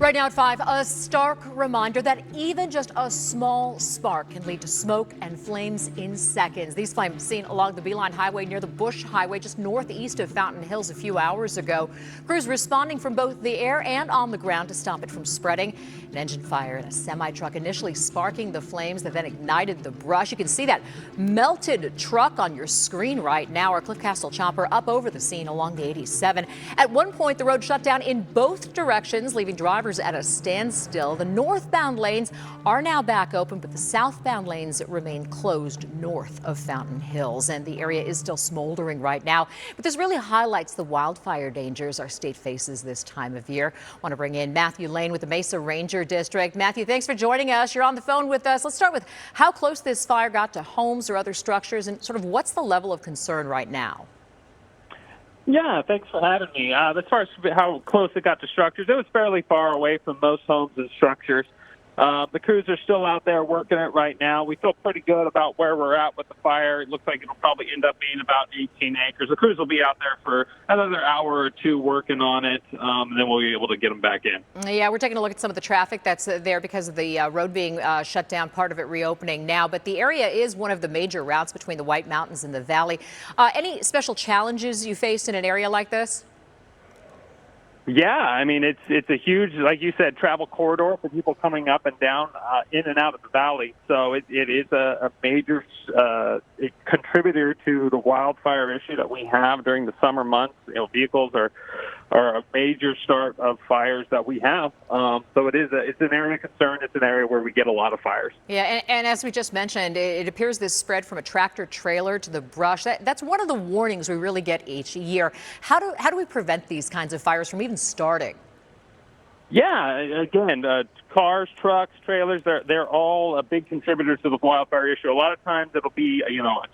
Right now at 5, a stark reminder that even just a small spark can lead to smoke and flames in seconds. These flames seen along the Beeline Highway near the Bush Highway just northeast of Fountain Hills a few hours ago. Crews responding from both the air and on the ground to stop it from spreading. An engine fire in a semi-truck initially sparking the flames that then ignited the brush. You can see that melted truck on your screen right now. Our Cliff Castle chopper up over the scene along the 87. At one point, the road shut down in both directions, leaving drivers at a standstill. The northbound lanes are now back open, but the southbound lanes remain closed north of Fountain Hills, and the area is still smoldering right now. But this really highlights the wildfire dangers our state faces this time of year. I want to bring in Matthew Lane with the Mesa Ranger District. Matthew, thanks for joining us. You're on the phone with us. Let's start with how close this fire got to homes or other structures, and sort of what's the level of concern right now? Yeah, thanks for having me. As far as how close it got to structures, it was fairly far away from most homes and structures. The crews are still out there working it right now. We feel pretty good about where we're at with the fire. It looks like it'll probably end up being about 18 acres. The crews will be out there for another hour or two working on it, and then we'll be able to get them back in. Yeah, we're taking a look at some of the traffic that's there because of the road being shut down, part of it reopening now. But the area is one of the major routes between the White Mountains and the Valley. Any special challenges you face in an area like this? Yeah, I mean, it's a huge, like you said, travel corridor for people coming up and down, in and out of the valley. So it is a major contributor to the wildfire issue that we have during the summer months. You know, vehicles are a major start of fires that we have. So it's an area of concern. It's an area where we get a lot of fires. Yeah, and as we just mentioned, it appears this spread from a tractor trailer to the brush. That's one of the warnings we really get each year. How do we prevent these kinds of fires from even starting? Yeah, again, cars, trucks, trailers, they're all a big contributor to the wildfire issue. A lot of times it'll be,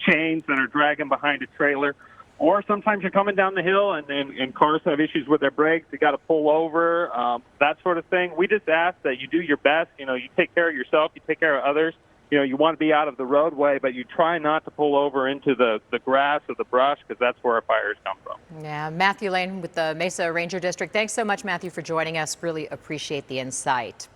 chains that are dragging behind a trailer. Or sometimes you're coming down the hill and cars have issues with their brakes. You got to pull over, that sort of thing. We just ask that you do your best. You take care of yourself, you take care of others. You want to be out of the roadway, but you try not to pull over into the grass or the brush because that's where our fires come from. Yeah, Matthew Lane with the Mesa Ranger District. Thanks so much, Matthew, for joining us. Really appreciate the insight.